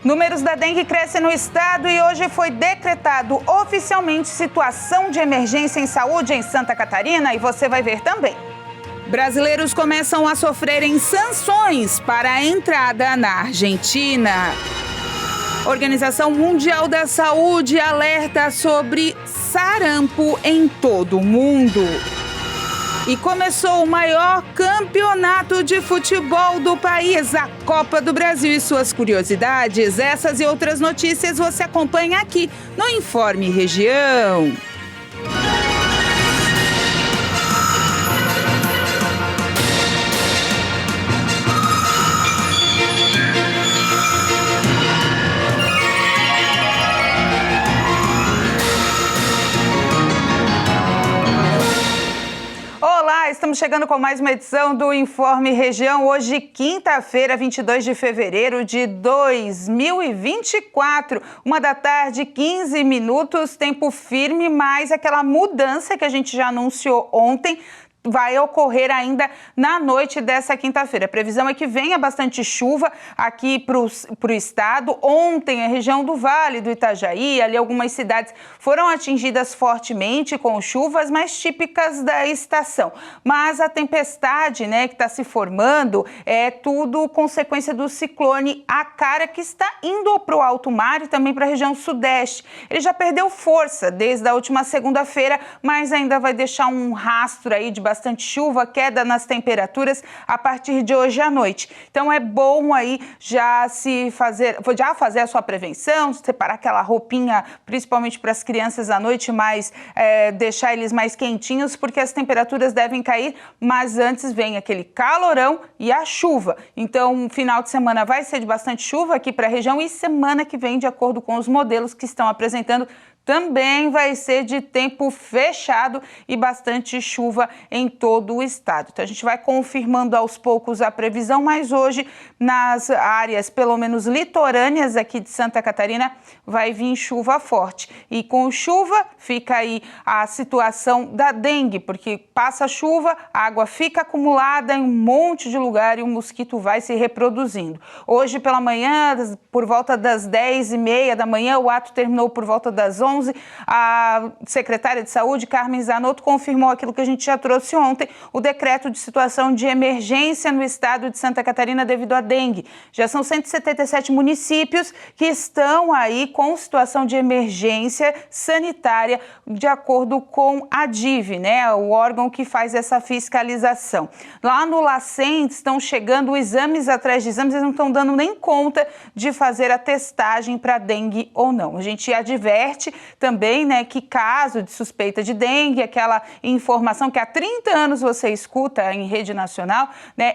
Números da dengue crescem no estado e hoje foi decretado oficialmente situação de emergência em saúde em Santa Catarina e você vai ver também. Brasileiros começam a sofrerem sanções para a entrada na Argentina. Organização Mundial da Saúde alerta sobre sarampo em todo o mundo. E começou o maior campeonato de futebol do país, a Copa do Brasil e suas curiosidades. Essas e outras notícias você acompanha aqui no Informe Região. Olá, estamos chegando com mais uma edição do Informe Região. Hoje, quinta-feira, 22 de fevereiro de 2024. 1h da tarde, 15 minutos, tempo firme, mas aquela mudança que a gente já anunciou ontem vai ocorrer ainda na noite dessa quinta-feira. A previsão é que venha bastante chuva aqui para o estado. Ontem, a região do Vale do Itajaí, ali algumas cidades foram atingidas fortemente com chuvas mais típicas da estação. Mas a tempestade, que está se formando é tudo consequência do ciclone Akara, que está indo para o alto mar e também para a região sudeste. Ele já perdeu força desde a última segunda-feira, mas ainda vai deixar um rastro aí de bastante chuva, queda nas temperaturas a partir de hoje à noite. Então é bom aí já fazer a sua prevenção, separar aquela roupinha, principalmente para as crianças à noite, mas deixar eles mais quentinhos, porque as temperaturas devem cair, mas antes vem aquele calorão e a chuva. Então, final de semana vai ser de bastante chuva aqui para a região e semana que vem, de acordo com os modelos que estão apresentando, também vai ser de tempo fechado e bastante chuva em todo o estado. Então a gente vai confirmando aos poucos a previsão, mas hoje nas áreas, pelo menos litorâneas aqui de Santa Catarina, vai vir chuva forte. E com chuva fica aí a situação da dengue, porque passa chuva, a água fica acumulada em um monte de lugar e o mosquito vai se reproduzindo. Hoje pela manhã, por volta das 10h30 da manhã, o ato terminou por volta das 11h. A secretária de Saúde, Carmen Zanotto, confirmou aquilo que a gente já trouxe ontem, o decreto de situação de emergência no estado de Santa Catarina devido à dengue. Já são 177 municípios que estão aí com situação de emergência sanitária, de acordo com a DIV, o órgão que faz essa fiscalização. Lá no LACEN estão chegando exames atrás de exames, eles não estão dando nem conta de fazer a testagem para dengue ou não. A gente adverte também, que caso de suspeita de dengue, aquela informação que há 30 anos você escuta em rede nacional,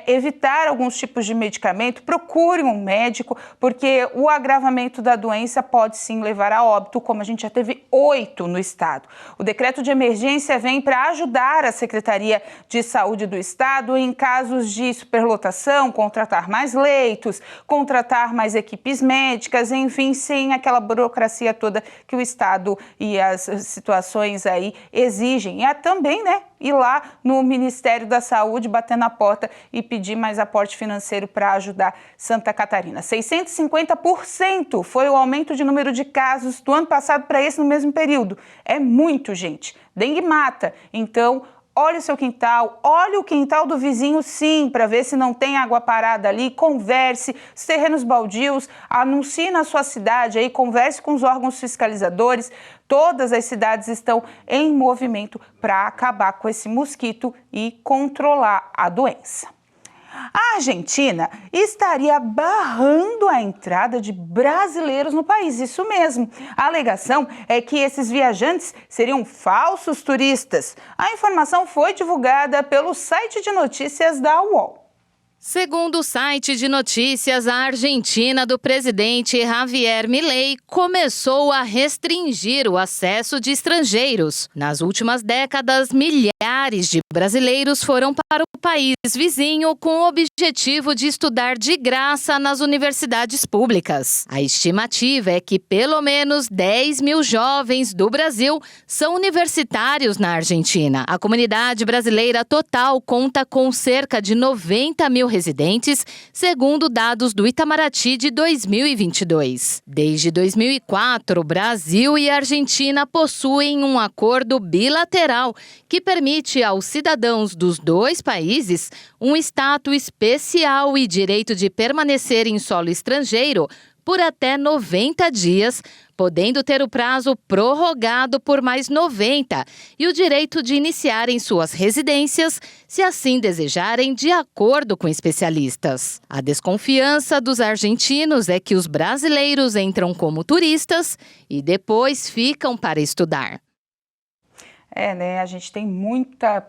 evitar alguns tipos de medicamento, procure um médico, porque o agravamento da doença pode sim levar a óbito, como a gente já teve 8 no estado. O decreto de emergência vem para ajudar a Secretaria de Saúde do estado em casos de superlotação, contratar mais leitos, contratar mais equipes médicas, enfim, sem aquela burocracia toda que o estado e as situações aí exigem. E também, ir lá no Ministério da Saúde, bater na porta e pedir mais aporte financeiro para ajudar Santa Catarina. 650% foi o aumento de número de casos do ano passado para esse no mesmo período. É muito, gente. Dengue mata. Então, olhe o seu quintal, olhe o quintal do vizinho sim, para ver se não tem água parada ali, converse, os terrenos baldios, anuncie na sua cidade aí, converse com os órgãos fiscalizadores. Todas as cidades estão em movimento para acabar com esse mosquito e controlar a doença. A Argentina estaria barrando a entrada de brasileiros no país, isso mesmo. A alegação é que esses viajantes seriam falsos turistas. A informação foi divulgada pelo site de notícias da UOL. Segundo o site de notícias, a Argentina do presidente Javier Milei começou a restringir o acesso de estrangeiros. Nas últimas décadas, milhares de brasileiros foram para o país vizinho com o objetivo de estudar de graça nas universidades públicas. A estimativa é que pelo menos 10 mil jovens do Brasil são universitários na Argentina. A comunidade brasileira total conta com cerca de 90 mil residentes, segundo dados do Itamaraty de 2022. Desde 2004, o Brasil e a Argentina possuem um acordo bilateral que permite aos cidadãos dos dois países um status especial e direito de permanecer em solo estrangeiro por até 90 dias, podendo ter o prazo prorrogado por mais 90 e o direito de iniciarem suas residências, se assim desejarem, de acordo com especialistas. A desconfiança dos argentinos é que os brasileiros entram como turistas e depois ficam para estudar. A gente tem muita,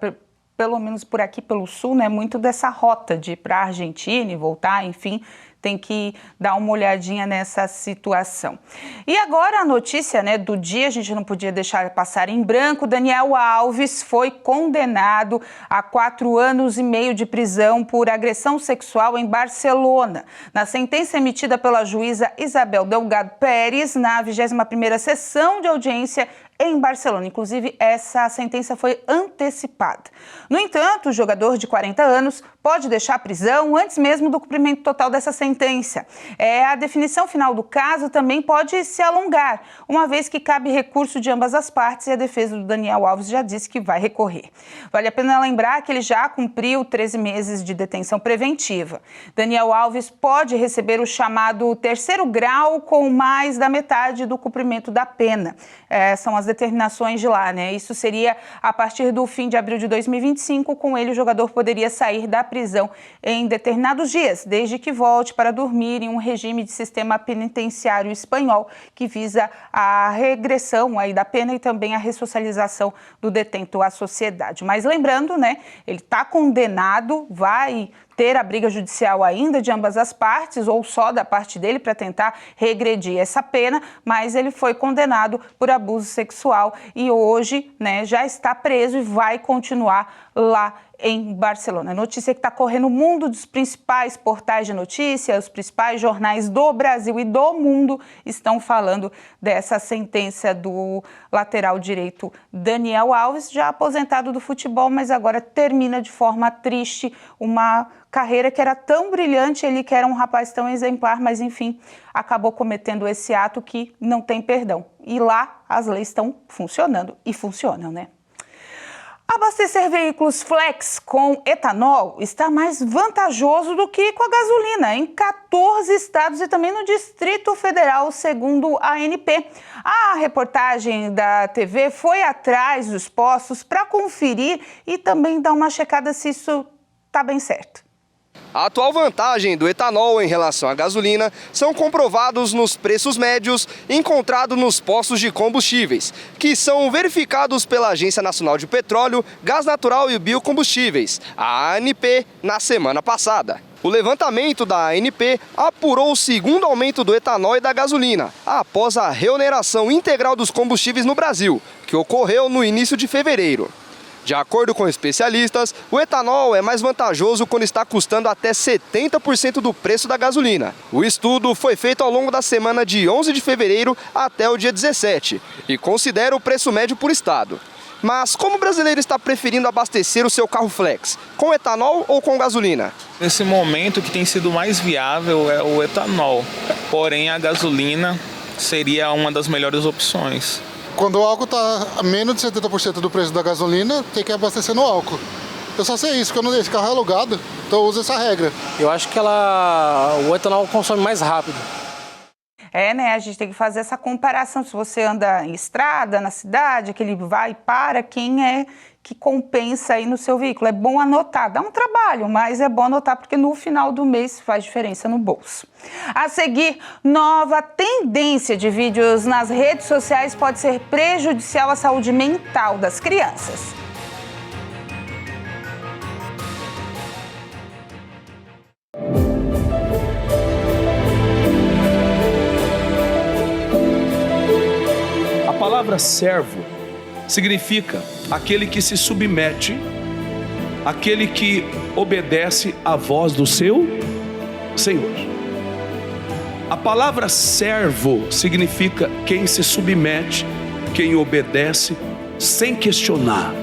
pelo menos por aqui pelo sul, muito dessa rota de ir para a Argentina e voltar, enfim, tem que dar uma olhadinha nessa situação. E agora a notícia do dia, a gente não podia deixar passar em branco. Daniel Alves foi condenado a 4 anos e meio de prisão por agressão sexual em Barcelona. Na sentença emitida pela juíza Isabel Delgado Pérez, na 21ª sessão de audiência em Barcelona. Inclusive, essa sentença foi antecipada. No entanto, o jogador de 40 anos pode deixar a prisão antes mesmo do cumprimento total dessa sentença. A definição final do caso também pode se alongar, uma vez que cabe recurso de ambas as partes e a defesa do Daniel Alves já disse que vai recorrer. Vale a pena lembrar que ele já cumpriu 13 meses de detenção preventiva. Daniel Alves pode receber o chamado 3º grau com mais da metade do cumprimento da pena. São as determinações de lá, Isso seria a partir do fim de abril de 2025. Com ele, o jogador poderia sair da prisão em determinados dias, desde que volte para dormir em um regime de sistema penitenciário espanhol que visa a regressão aí da pena e também a ressocialização do detento à sociedade. Mas lembrando, ele está condenado, vai ter a briga judicial ainda de ambas as partes ou só da parte dele para tentar regredir essa pena, mas ele foi condenado por abuso sexual e hoje, já está preso e vai continuar lá em Barcelona. Notícia que está correndo o mundo dos principais portais de notícias, os principais jornais do Brasil e do mundo estão falando dessa sentença do lateral direito Daniel Alves, já aposentado do futebol, mas agora termina de forma triste uma carreira que era tão brilhante, ele que era um rapaz tão exemplar, mas enfim, acabou cometendo esse ato que não tem perdão. E lá as leis estão funcionando e funcionam, Abastecer veículos flex com etanol está mais vantajoso do que com a gasolina em 14 estados e também no Distrito Federal, segundo a ANP. A reportagem da TV foi atrás dos postos para conferir e também dar uma checada se isso está bem certo. A atual vantagem do etanol em relação à gasolina são comprovados nos preços médios encontrados nos postos de combustíveis, que são verificados pela Agência Nacional de Petróleo, Gás Natural e Biocombustíveis, a ANP, na semana passada. O levantamento da ANP apurou o segundo aumento do etanol e da gasolina, após a reoneração integral dos combustíveis no Brasil, que ocorreu no início de fevereiro. De acordo com especialistas, o etanol é mais vantajoso quando está custando até 70% do preço da gasolina. O estudo foi feito ao longo da semana de 11 de fevereiro até o dia 17 e considera o preço médio por estado. Mas como o brasileiro está preferindo abastecer o seu carro flex, com etanol ou com gasolina? Nesse momento, o que tem sido mais viável é o etanol, porém a gasolina seria uma das melhores opções. Quando o álcool está a menos de 70% do preço da gasolina, tem que abastecer no álcool. Eu só sei isso, porque esse carro é alugado, então eu uso essa regra. Eu acho que o etanol consome mais rápido. A gente tem que fazer essa comparação. Se você anda em estrada, na cidade, que ele vai e para, quem é que compensa aí no seu veículo? É bom anotar, dá um trabalho, mas é bom anotar porque no final do mês faz diferença no bolso. A seguir, nova tendência de vídeos nas redes sociais pode ser prejudicial à saúde mental das crianças. A palavra servo significa aquele que se submete, aquele que obedece à voz do seu Senhor. A palavra servo significa quem se submete, quem obedece sem questionar.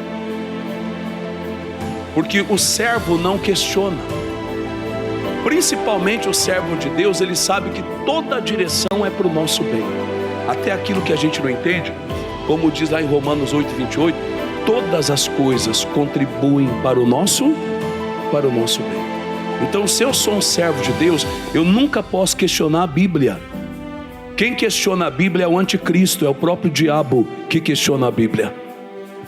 Porque o servo não questiona. Principalmente o servo de Deus, ele sabe que toda a direção é para o nosso bem. Até aquilo que a gente não entende, como diz lá em Romanos 8:28, todas as coisas contribuem para o nosso bem. Então, se eu sou um servo de Deus, eu nunca posso questionar a Bíblia. Quem questiona a Bíblia é o anticristo, é o próprio diabo que questiona a Bíblia.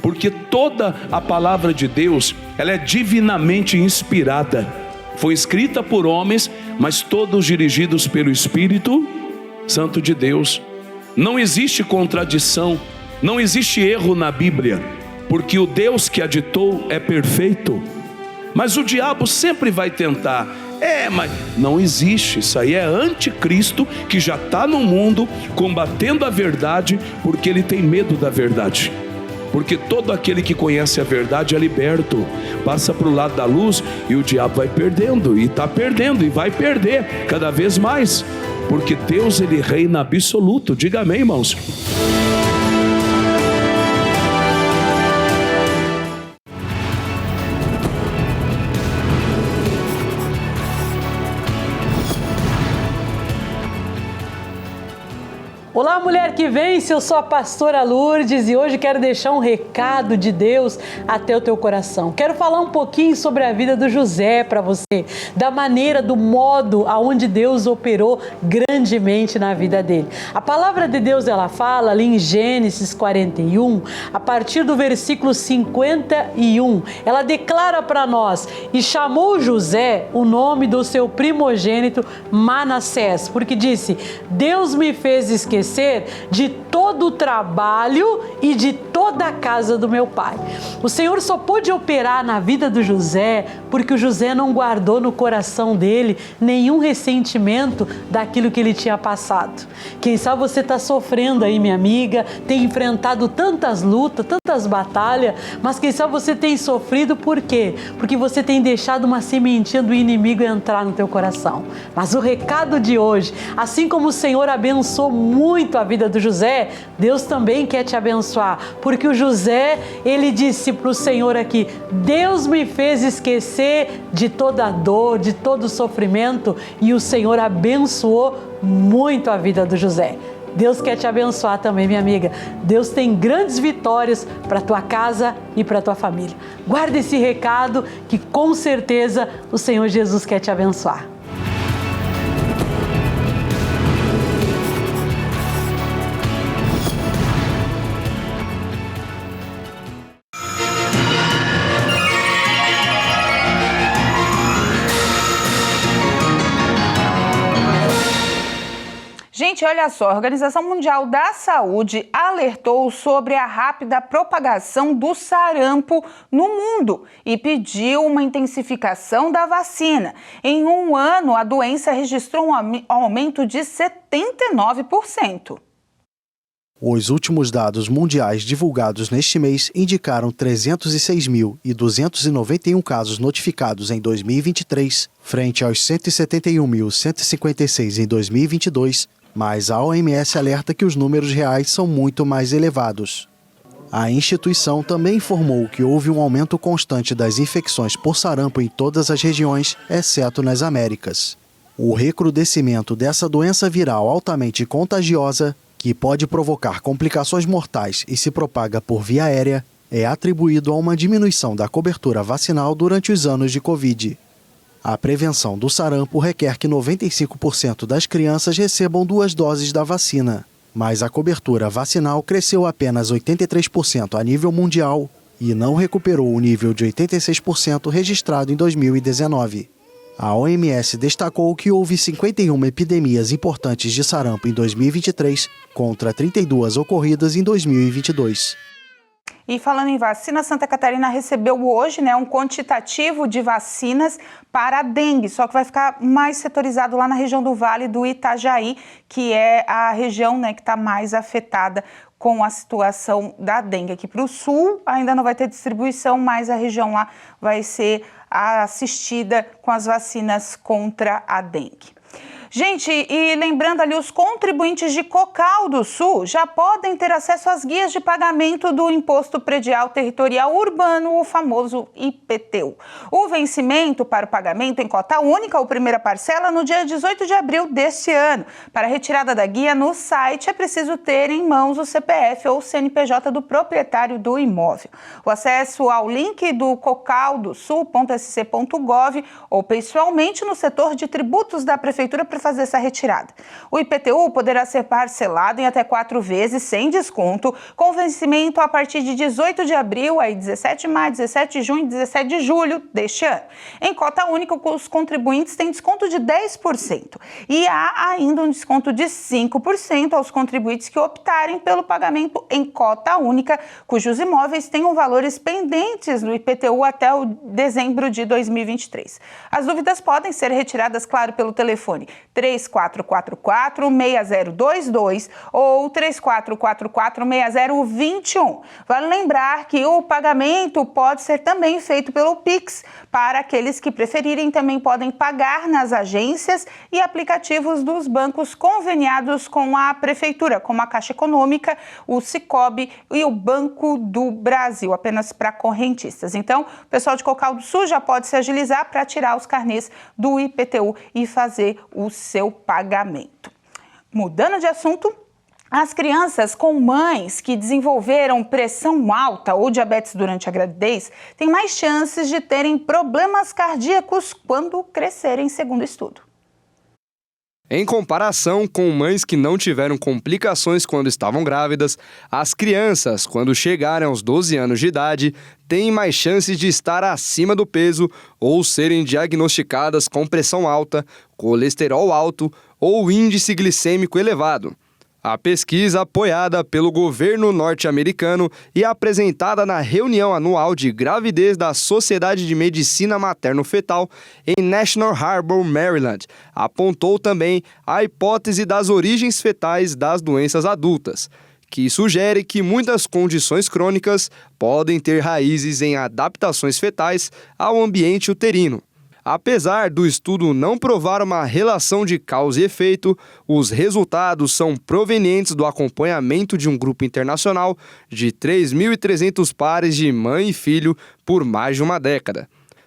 Porque toda a palavra de Deus, ela é divinamente inspirada. Foi escrita por homens, mas todos dirigidos pelo Espírito Santo de Deus. Não existe contradição, não existe erro na Bíblia, porque o Deus que a ditou é perfeito. Mas o diabo sempre vai tentar. Mas não existe, isso aí é anticristo que já está no mundo combatendo a verdade, porque ele tem medo da verdade. Porque todo aquele que conhece a verdade é liberto, passa para o lado da luz e o diabo vai perdendo, e está perdendo, e vai perder cada vez mais, porque Deus ele reina absoluto. Diga amém, irmãos. Olá, mulher que vence, eu sou a pastora Lourdes e hoje quero deixar um recado de Deus até o teu coração. Quero falar um pouquinho sobre a vida do José para você, da maneira, do modo aonde Deus operou grandemente na vida dele. A palavra de Deus, ela fala ali em Gênesis 41, a partir do versículo 51, ela declara para nós: e chamou José o nome do seu primogênito Manassés, porque disse: Deus me fez esquecer de todo o trabalho e de toda a casa do meu pai. O Senhor só pôde operar na vida do José porque o José não guardou no coração dele nenhum ressentimento daquilo que ele tinha passado. Quem sabe você está sofrendo aí, minha amiga, tem enfrentado tantas lutas, tantas batalhas, mas quem sabe você tem sofrido por quê? Porque você tem deixado uma sementinha do inimigo entrar no teu coração. Mas o recado de hoje, assim como o Senhor abençoou muito a vida do José, Deus também quer te abençoar, porque o José, ele disse para o Senhor aqui: Deus me fez esquecer de toda a dor, de todo o sofrimento, e o Senhor abençoou muito a vida do José. Deus quer te abençoar também, minha amiga. Deus tem grandes vitórias para tua casa e para tua família. Guarda esse recado que com certeza o Senhor Jesus quer te abençoar. Gente, olha só, a Organização Mundial da Saúde alertou sobre a rápida propagação do sarampo no mundo e pediu uma intensificação da vacina. Em um ano, a doença registrou um aumento de 79%. Os últimos dados mundiais divulgados neste mês indicaram 306.291 casos notificados em 2023, frente aos 171.156 em 2022, mas a OMS alerta que os números reais são muito mais elevados. A instituição também informou que houve um aumento constante das infecções por sarampo em todas as regiões, exceto nas Américas. O recrudescimento dessa doença viral altamente contagiosa, que pode provocar complicações mortais e se propaga por via aérea, é atribuído a uma diminuição da cobertura vacinal durante os anos de Covid. A prevenção do sarampo requer que 95% das crianças recebam 2 doses da vacina, mas a cobertura vacinal cresceu apenas 83% a nível mundial e não recuperou o nível de 86% registrado em 2019. A OMS destacou que houve 51 epidemias importantes de sarampo em 2023, contra 32 ocorridas em 2022. E falando em vacina, Santa Catarina recebeu hoje, um quantitativo de vacinas para a dengue, só que vai ficar mais setorizado lá na região do Vale do Itajaí, que é a região que está mais afetada com a situação da dengue. Aqui para o sul ainda não vai ter distribuição, mas a região lá vai ser assistida com as vacinas contra a dengue. Gente, e lembrando ali, os contribuintes de Cocal do Sul já podem ter acesso às guias de pagamento do Imposto Predial Territorial Urbano, o famoso IPTU. O vencimento para o pagamento em cota única, ou primeira parcela, no dia 18 de abril deste ano. Para a retirada da guia no site, é preciso ter em mãos o CPF ou CNPJ do proprietário do imóvel. O acesso ao link do cocaldosul.sc.gov ou pessoalmente no setor de tributos da Prefeitura para fazer essa retirada. O IPTU poderá ser parcelado em até 4 vezes, sem desconto, com vencimento a partir de 18 de abril, aí 17 de maio, 17 de junho e 17 de julho deste ano. Em cota única, os contribuintes têm desconto de 10% e há ainda um desconto de 5% aos contribuintes que optarem pelo pagamento em cota única, cujos imóveis tenham valores pendentes no IPTU até o dezembro de 2023. As dúvidas podem ser retiradas, claro, pelo telefone 3444-6022 ou 3444-6021. Vale lembrar que o pagamento pode ser também feito pelo Pix. Para aqueles que preferirem, também podem pagar nas agências e aplicativos dos bancos conveniados com a Prefeitura, como a Caixa Econômica, o Sicoob e o Banco do Brasil, apenas para correntistas. Então, o pessoal de Cocal do Sul já pode se agilizar para tirar os carnês do IPTU e fazer o seu pagamento. Mudando de assunto, as crianças com mães que desenvolveram pressão alta ou diabetes durante a gravidez têm mais chances de terem problemas cardíacos quando crescerem, segundo o estudo. Em comparação com mães que não tiveram complicações quando estavam grávidas, as crianças, quando chegarem aos 12 anos de idade, têm mais chances de estar acima do peso ou serem diagnosticadas com pressão alta, colesterol alto ou índice glicêmico elevado. A pesquisa, apoiada pelo governo norte-americano e apresentada na reunião anual de gravidez da Sociedade de Medicina Materno-Fetal em National Harbor, Maryland, apontou também a hipótese das origens fetais das doenças adultas, que sugere que muitas condições crônicas podem ter raízes em adaptações fetais ao ambiente uterino. Apesar do estudo não provar uma relação de causa e efeito, os resultados são provenientes do acompanhamento de um grupo internacional de 3.300 pares de mãe e filho por mais de uma década.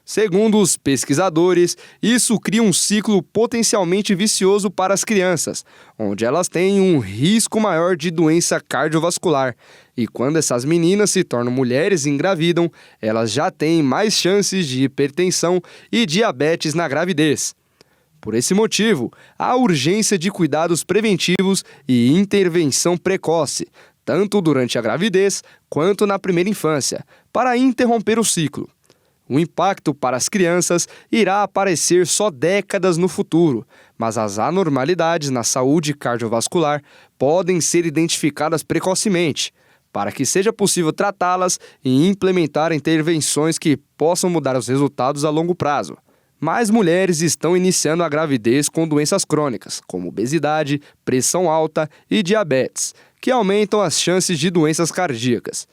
Segundo os pesquisadores, isso cria um ciclo potencialmente vicioso para as crianças, onde elas têm um risco maior de doença cardiovascular. E quando essas meninas se tornam mulheres e engravidam, elas já têm mais chances de hipertensão e diabetes na gravidez. Por esse motivo, há urgência de cuidados preventivos e intervenção precoce, tanto durante a gravidez quanto na primeira infância, para interromper o ciclo. O impacto para as crianças irá aparecer só décadas no futuro, mas as anormalidades na saúde cardiovascular podem ser identificadas precocemente, para que seja possível tratá-las e implementar intervenções que possam mudar os resultados a longo prazo. Mais mulheres estão iniciando a gravidez com doenças crônicas, como obesidade, pressão alta e diabetes, que aumentam as chances de doenças cardíacas.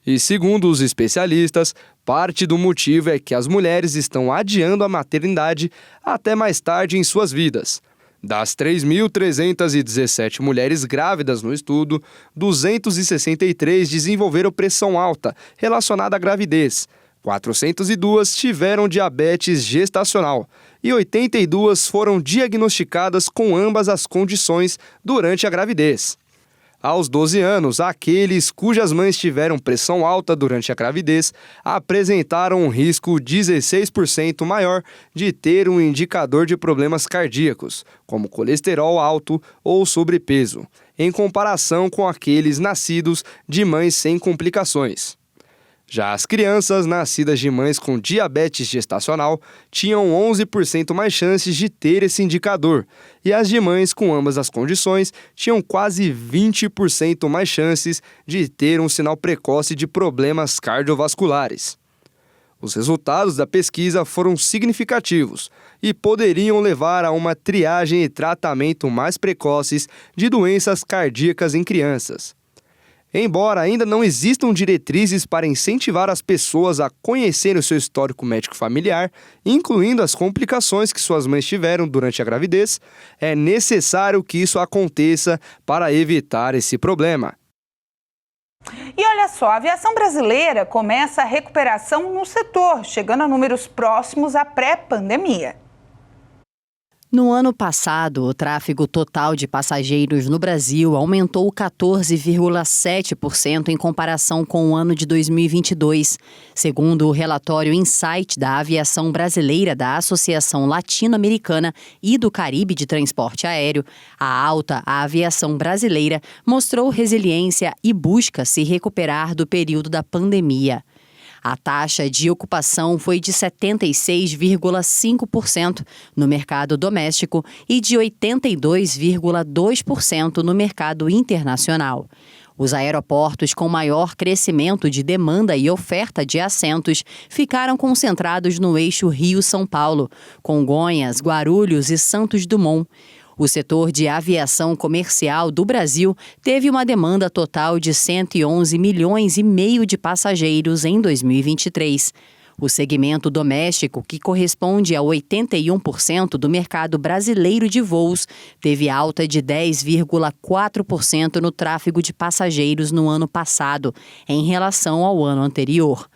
E segundo os especialistas, parte do motivo é que as mulheres estão adiando a maternidade até mais tarde em suas vidas. Das 3.317 mulheres grávidas no estudo, 263 desenvolveram pressão alta relacionada à gravidez, 402 tiveram diabetes gestacional e 82 foram diagnosticadas com ambas as condições durante a gravidez. Aos 12 anos, aqueles cujas mães tiveram pressão alta durante a gravidez apresentaram um risco 16% maior de ter um indicador de problemas cardíacos, como colesterol alto ou sobrepeso, em comparação com aqueles nascidos de mães sem complicações. Já as crianças nascidas de mães com diabetes gestacional tinham 11% mais chances de ter esse indicador, e as de mães com ambas as condições tinham quase 20% mais chances de ter um sinal precoce de problemas cardiovasculares. Os resultados da pesquisa foram significativos e poderiam levar a uma triagem e tratamento mais precoces de doenças cardíacas em crianças. Embora ainda não existam diretrizes para incentivar as pessoas a conhecerem o seu histórico médico familiar, incluindo as complicações que suas mães tiveram durante a gravidez, é necessário que isso aconteça para evitar esse problema. E olha só, a aviação brasileira começa a recuperação no setor, chegando a números próximos à pré-pandemia. No ano passado, o tráfego total de passageiros no Brasil aumentou 14,7% em comparação com o ano de 2022. Segundo o relatório Insight da Aviação Brasileira da Associação Latino-Americana e do Caribe de Transporte Aéreo, a alta aviação brasileira mostrou resiliência e busca se recuperar do período da pandemia. A taxa de ocupação foi de 76,5% no mercado doméstico e de 82,2% no mercado internacional. Os aeroportos com maior crescimento de demanda e oferta de assentos ficaram concentrados no eixo Rio-São Paulo, Congonhas, Guarulhos e Santos Dumont. O setor de aviação comercial do Brasil teve uma demanda total de 111 milhões e meio de passageiros em 2023. O segmento doméstico, que corresponde a 81% do mercado brasileiro de voos, teve alta de 10,4% no tráfego de passageiros no ano passado, em relação ao ano anterior.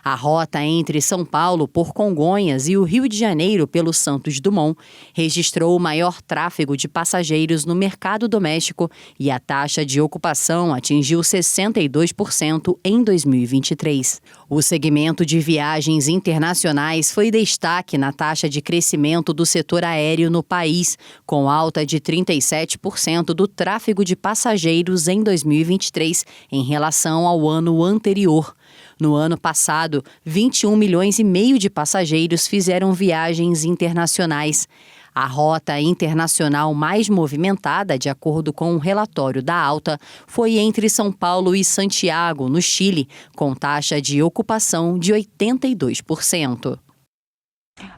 A rota entre São Paulo por Congonhas e o Rio de Janeiro pelo Santos Dumont registrou o maior tráfego de passageiros no mercado doméstico e a taxa de ocupação atingiu 62% em 2023. O segmento de viagens internacionais foi destaque na taxa de crescimento do setor aéreo no país, com alta de 37% do tráfego de passageiros em 2023 em relação ao ano anterior. No ano passado, 21 milhões e meio de passageiros fizeram viagens internacionais. A rota internacional mais movimentada, de acordo com um relatório da Alta, foi entre São Paulo e Santiago, no Chile, com taxa de ocupação de 82%.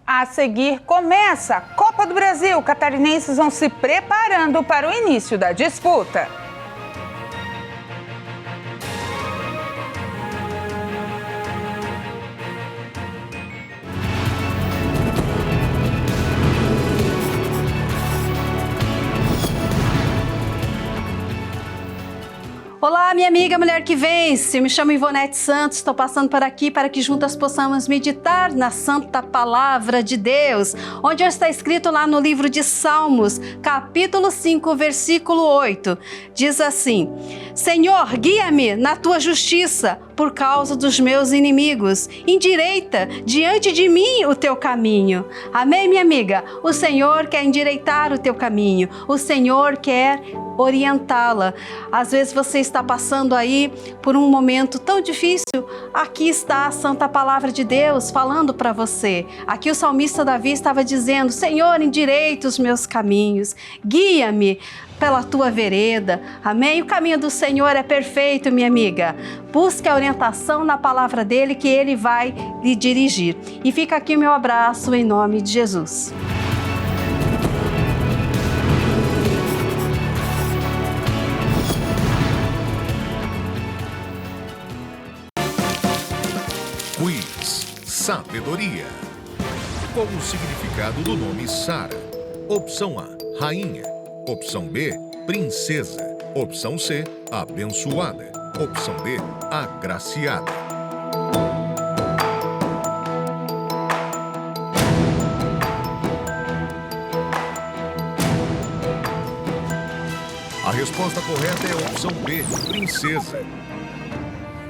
A seguir começa a Copa do Brasil. Catarinenses vão se preparando para o início da disputa. Olá, minha amiga Mulher que Vence, eu me chamo Ivonete Santos, estou passando por aqui para que juntas possamos meditar na Santa Palavra de Deus, onde está escrito lá no livro de Salmos, capítulo 5, versículo 8, diz assim: Senhor, guia-me na tua justiça por causa dos meus inimigos, endireita diante de mim o teu caminho. Amém, minha amiga? O Senhor quer endireitar o teu caminho, o Senhor quer orientá-la. Às vezes você está passando aí por um momento tão difícil, aqui está a Santa Palavra de Deus falando para você. Aqui o salmista Davi estava dizendo: Senhor, endireita os meus caminhos, guia-me pela tua vereda. Amém? O caminho do Senhor é perfeito, minha amiga. Busque a orientação na palavra dele que ele vai lhe dirigir. E fica aqui o meu abraço em nome de Jesus. Quiz Sabedoria. Qual o significado do nome Sara? Opção A, rainha. Opção B, princesa. Opção C, abençoada. Opção D, agraciada. A resposta correta é a opção B, princesa.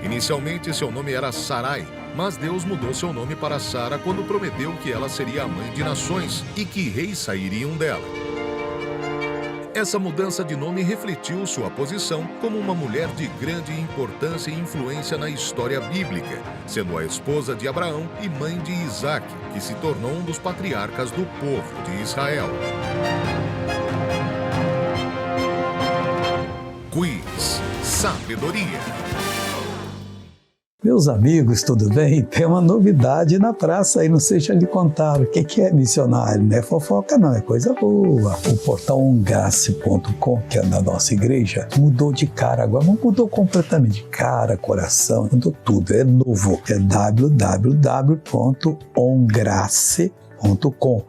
Inicialmente, seu nome era Sarai, mas Deus mudou seu nome para Sara quando prometeu que ela seria a mãe de nações e que reis sairiam dela. Essa mudança de nome refletiu sua posição como uma mulher de grande importância e influência na história bíblica, sendo a esposa de Abraão e mãe de Isaac, que se tornou um dos patriarcas do povo de Israel. Quiz Sabedoria. Meus amigos, tudo bem? Tem uma novidade na praça aí, não sei se já lhe contaram. O que é missionário? Não é fofoca não, é coisa boa. O portal ongrace.com, que é da nossa igreja, mudou de cara agora, não mudou completamente de cara, coração, mudou tudo, é novo. É www.ongrace.com.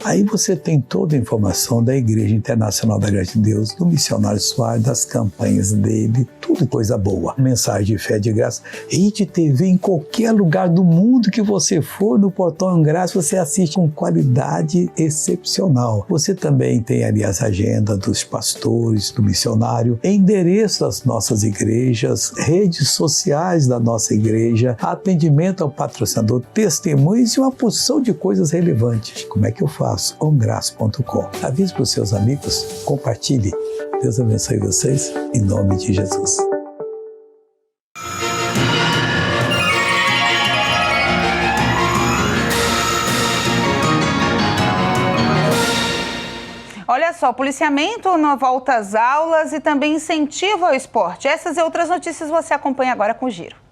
Aí você tem toda a informação da Igreja Internacional da Graça de Deus, do Missionário Soares, das campanhas dele, tudo coisa boa. Mensagem de fé de graça. Rede TV em qualquer lugar do mundo que você for, no portal Ongrace, você assiste com qualidade excepcional. Você também tem ali as agendas dos pastores, do missionário, endereço das nossas igrejas, redes sociais da nossa igreja, atendimento ao patrocinador, testemunhos e uma porção de coisas relevantes. Como é que eu faço? ongrace.com. Avise para os seus amigos, compartilhe. Deus abençoe vocês, em nome de Jesus. Olha só, policiamento na volta às aulas e também incentivo ao esporte. Essas e outras notícias você acompanha agora com o Giro.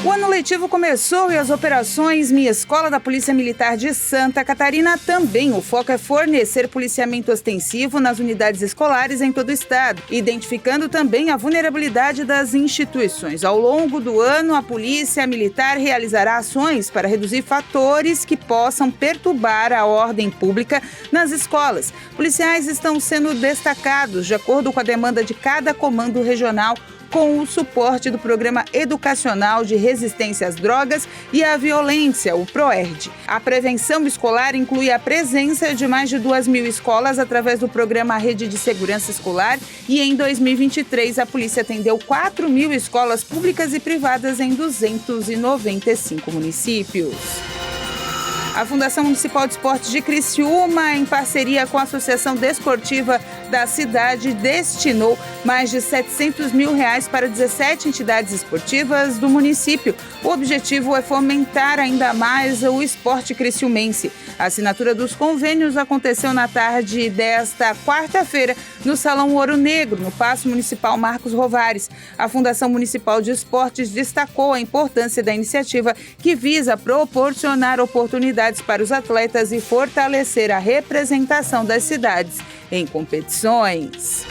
O ano letivo começou e as operações Minha Escola da Polícia Militar de Santa Catarina também. O foco é fornecer policiamento ostensivo nas unidades escolares em todo o estado, identificando também a vulnerabilidade das instituições. Ao longo do ano, a Polícia Militar realizará ações para reduzir fatores que possam perturbar a ordem pública nas escolas. Policiais estão sendo destacados de acordo com a demanda de cada comando regional, com o suporte do Programa Educacional de Resistência às Drogas e à Violência, o PROERD. A prevenção escolar inclui a presença de mais de 2.000 escolas através do programa Rede de Segurança Escolar e em 2023 a polícia atendeu 4.000 escolas públicas e privadas em 295 municípios. A Fundação Municipal de Esportes de Criciúma, em parceria com a Associação Desportiva da cidade, destinou mais de R$700 mil para 17 entidades esportivas do município. O objetivo é fomentar ainda mais o esporte criciumense. A assinatura dos convênios aconteceu na tarde desta quarta-feira no Salão Ouro Negro, no Paço Municipal Marcos Rovares. A Fundação Municipal de Esportes destacou a importância da iniciativa, que visa proporcionar oportunidades para os atletas e fortalecer a representação das cidades em competições.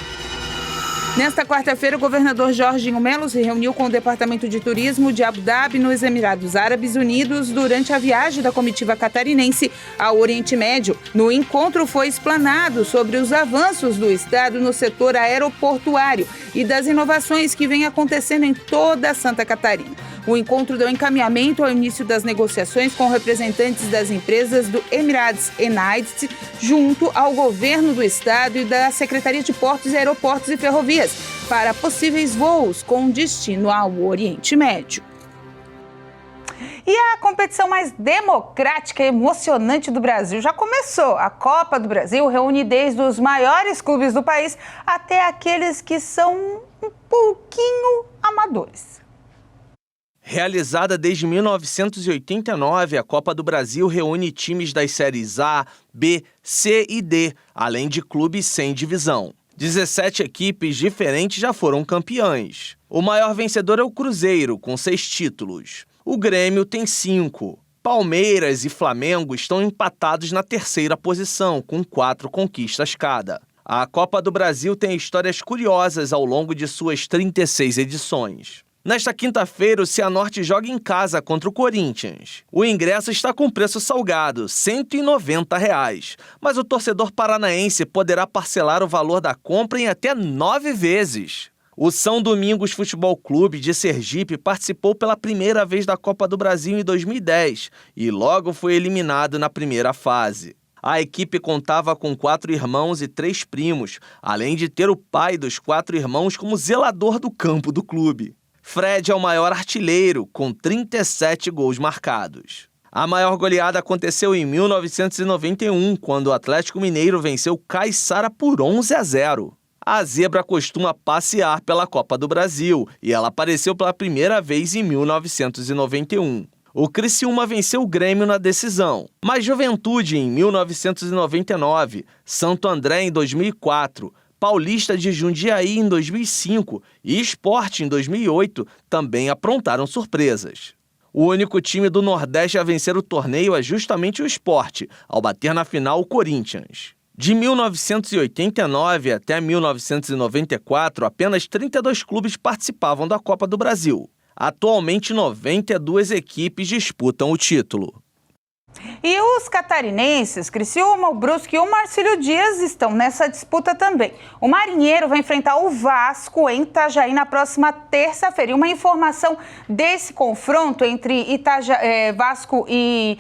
Nesta quarta-feira, o governador Jorginho Melo se reuniu com o Departamento de Turismo de Abu Dhabi, nos Emirados Árabes Unidos, durante a viagem da comitiva catarinense ao Oriente Médio. No encontro foi explanado sobre os avanços do Estado no setor aeroportuário e das inovações que vêm acontecendo em toda Santa Catarina. O encontro deu encaminhamento ao início das negociações com representantes das empresas do Emirates United, junto ao governo do estado e da Secretaria de Portos e Aeroportos e Ferrovias, para possíveis voos com destino ao Oriente Médio. E a competição mais democrática e emocionante do Brasil já começou. A Copa do Brasil reúne desde os maiores clubes do país até aqueles que são um pouquinho amadores. Realizada desde 1989, a Copa do Brasil reúne times das séries A, B, C e D, além de clubes sem divisão. 17 equipes diferentes já foram campeãs. O maior vencedor é o Cruzeiro, com 6 títulos. O Grêmio tem 5. Palmeiras e Flamengo estão empatados na terceira posição, com 4 conquistas cada. A Copa do Brasil tem histórias curiosas ao longo de suas 36 edições. Nesta quinta-feira, o Cianorte joga em casa contra o Corinthians. O ingresso está com preço salgado, R$ 190, mas o torcedor paranaense poderá parcelar o valor da compra em até 9 vezes. O São Domingos Futebol Clube de Sergipe participou pela primeira vez da Copa do Brasil em 2010 e logo foi eliminado na primeira fase. A equipe contava com 4 irmãos e 3 primos, além de ter o pai dos 4 irmãos como zelador do campo do clube. Fred é o maior artilheiro, com 37 gols marcados. A maior goleada aconteceu em 1991, quando o Atlético Mineiro venceu o Caiçara por 11-0. A zebra costuma passear pela Copa do Brasil e ela apareceu pela primeira vez em 1991. O Criciúma venceu o Grêmio na decisão, mas Juventude em 1999, Santo André em 2004, Paulista de Jundiaí em 2005 e Sport em 2008 também aprontaram surpresas. O único time do Nordeste a vencer o torneio é justamente o Sport, ao bater na final o Corinthians. De 1989 até 1994, apenas 32 clubes participavam da Copa do Brasil. Atualmente, 92 equipes disputam o título. E os catarinenses, Criciúma, o Brusque e o Marcílio Dias estão nessa disputa também. O Marinheiro vai enfrentar o Vasco em Itajaí na próxima terça-feira. E uma informação desse confronto entre Vasco e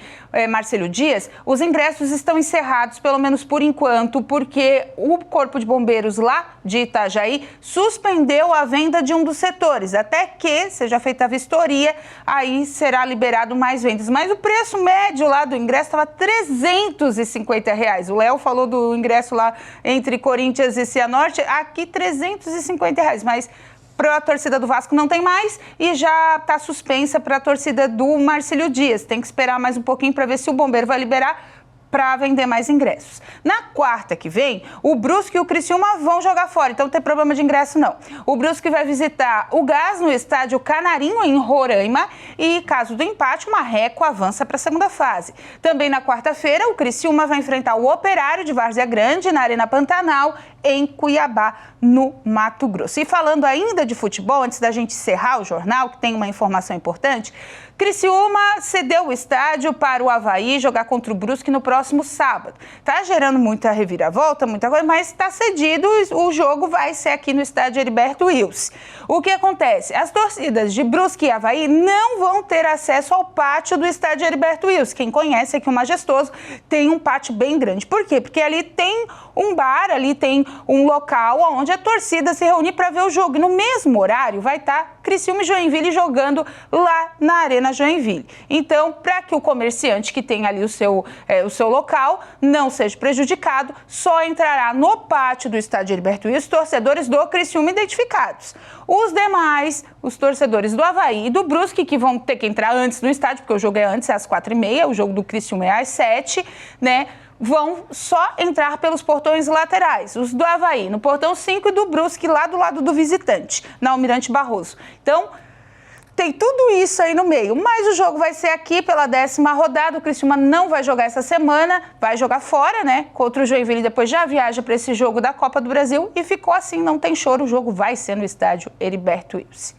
Marcílio Dias, os ingressos estão encerrados, pelo menos por enquanto, porque o Corpo de Bombeiros lá de Itajaí suspendeu a venda de um dos setores, até que seja feita a vistoria, aí será liberado mais vendas. Mas o preço médio lá do ingresso estava R$350. O Léo falou do ingresso lá entre Corinthians e Cianorte, aqui R$350, mas para a torcida do Vasco não tem mais e já está suspensa para a torcida do Marcílio Dias. Tem que esperar mais um pouquinho para ver se o Bombeiro vai liberar para vender mais ingressos. Na quarta que vem, o Brusque e o Criciúma vão jogar fora, então não tem problema de ingresso não. O Brusque vai visitar o Gás no estádio Canarinho, em Roraima, e caso do empate, o Marreco avança para a segunda fase. Também na quarta-feira, o Criciúma vai enfrentar o Operário de Várzea Grande, na Arena Pantanal, em Cuiabá, no Mato Grosso. E falando ainda de futebol, antes da gente encerrar o jornal, que tem uma informação importante, Criciúma cedeu o estádio para o Avaí jogar contra o Brusque no próximo sábado. Tá gerando muita reviravolta, muita coisa, mas está cedido, o jogo vai ser aqui no estádio Heriberto Wilson. O que acontece? As torcidas de Brusque e Avaí não vão ter acesso ao pátio do estádio Heriberto Wilson. Quem conhece aqui o Majestoso tem um pátio bem grande. Por quê? Porque ali tem um bar, ali tem um local onde a torcida se reúne para ver o jogo. E no mesmo horário vai estar Criciúma e Joinville jogando lá na Arena Joinville. Então, para que o comerciante que tem ali o seu local não seja prejudicado, só entrará no pátio do estádio Heriberto Wilson torcedores do Criciúma identificados. Os demais, os torcedores do Avaí e do Brusque, que vão ter que entrar antes no estádio, porque o jogo é antes, é às 4h30, o jogo do Criciúma é às 7h, né? Vão só entrar pelos portões laterais, os do Avaí no portão 5 e do Brusque lá do lado do visitante, na Almirante Barroso. Então, tem tudo isso aí no meio, mas o jogo vai ser aqui pela 10ª rodada, o Criciúma não vai jogar essa semana, vai jogar fora, né, contra o Joinville, depois já viaja para esse jogo da Copa do Brasil e ficou assim, não tem choro, o jogo vai ser no estádio Heriberto Wilson.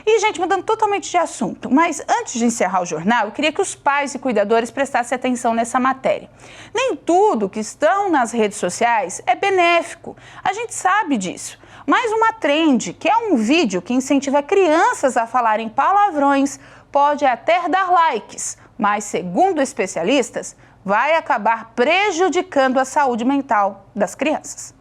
E, gente, mudando totalmente de assunto, mas antes de encerrar o jornal, eu queria que os pais e cuidadores prestassem atenção nessa matéria. Nem tudo que estão nas redes sociais é benéfico, a gente sabe disso. Mas uma trend, que é um vídeo que incentiva crianças a falarem palavrões, pode até dar likes, mas, segundo especialistas, vai acabar prejudicando a saúde mental das crianças.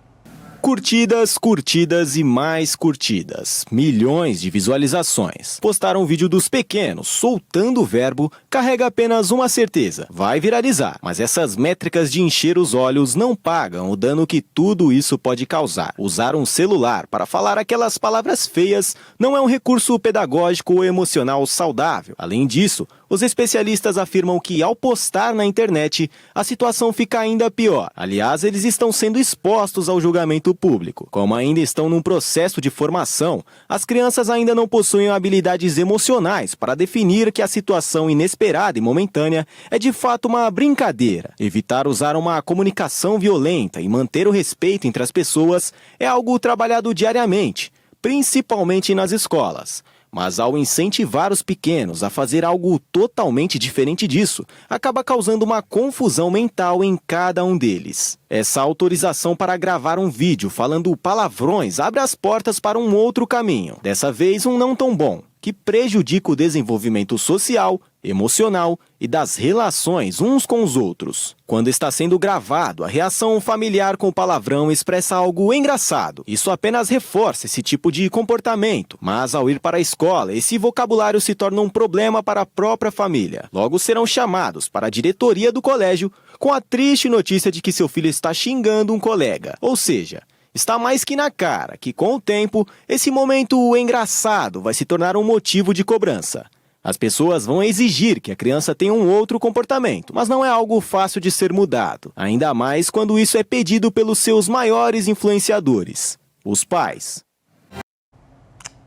Curtidas, curtidas e mais curtidas. Milhões de visualizações. Postar um vídeo dos pequenos soltando o verbo carrega apenas uma certeza: vai viralizar. Mas essas métricas de encher os olhos não pagam o dano que tudo isso pode causar. Usar um celular para falar aquelas palavras feias não é um recurso pedagógico ou emocional saudável. Além disso, os especialistas afirmam que, ao postar na internet, a situação fica ainda pior. Aliás, eles estão sendo expostos ao julgamento público. Como ainda estão num processo de formação, as crianças ainda não possuem habilidades emocionais para definir que a situação inesperada e momentânea é de fato uma brincadeira. Evitar usar uma comunicação violenta e manter o respeito entre as pessoas é algo trabalhado diariamente, principalmente nas escolas. Mas ao incentivar os pequenos a fazer algo totalmente diferente disso, acaba causando uma confusão mental em cada um deles. Essa autorização para gravar um vídeo falando palavrões abre as portas para um outro caminho. Dessa vez, um não tão bom, que prejudica o desenvolvimento social, emocional e das relações uns com os outros. Quando está sendo gravado, a reação familiar com o palavrão expressa algo engraçado. Isso apenas reforça esse tipo de comportamento, mas ao ir para a escola, esse vocabulário se torna um problema para a própria família. Logo serão chamados para a diretoria do colégio com a triste notícia de que seu filho está xingando um colega. Ou seja, está mais que na cara que, com o tempo, esse momento engraçado vai se tornar um motivo de cobrança. As pessoas vão exigir que a criança tenha um outro comportamento, mas não é algo fácil de ser mudado, ainda mais quando isso é pedido pelos seus maiores influenciadores, os pais.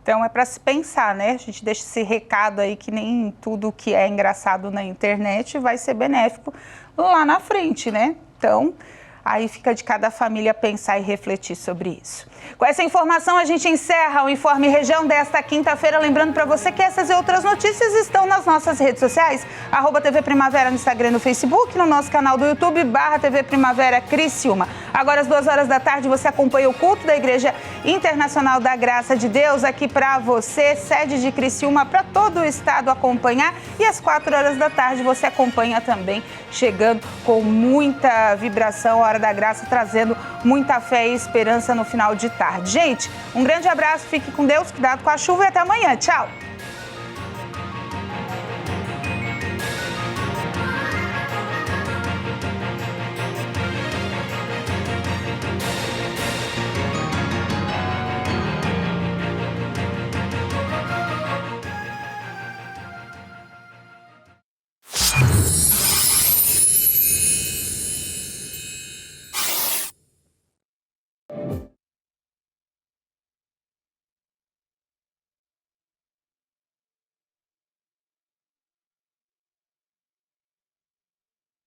Então é para se pensar, né? A gente deixa esse recado aí que nem tudo que é engraçado na internet vai ser benéfico lá na frente, né? Então, aí fica de cada família pensar e refletir sobre isso. Com essa informação, a gente encerra o Informe Região desta quinta-feira. Lembrando para você que essas e outras notícias estão nas nossas redes sociais, @TV Primavera no Instagram e no Facebook, no nosso canal do YouTube, /TV Primavera Criciúma. Agora, às 2 da tarde, você acompanha o culto da Igreja Internacional da Graça de Deus aqui para você, sede de Criciúma, para todo o estado acompanhar. E às 4 da tarde, você acompanha também, chegando com muita vibração, a Hora da Graça, trazendo muita fé e esperança no final de tarde. Gente, um grande abraço, fique com Deus, cuidado com a chuva e até amanhã. Tchau!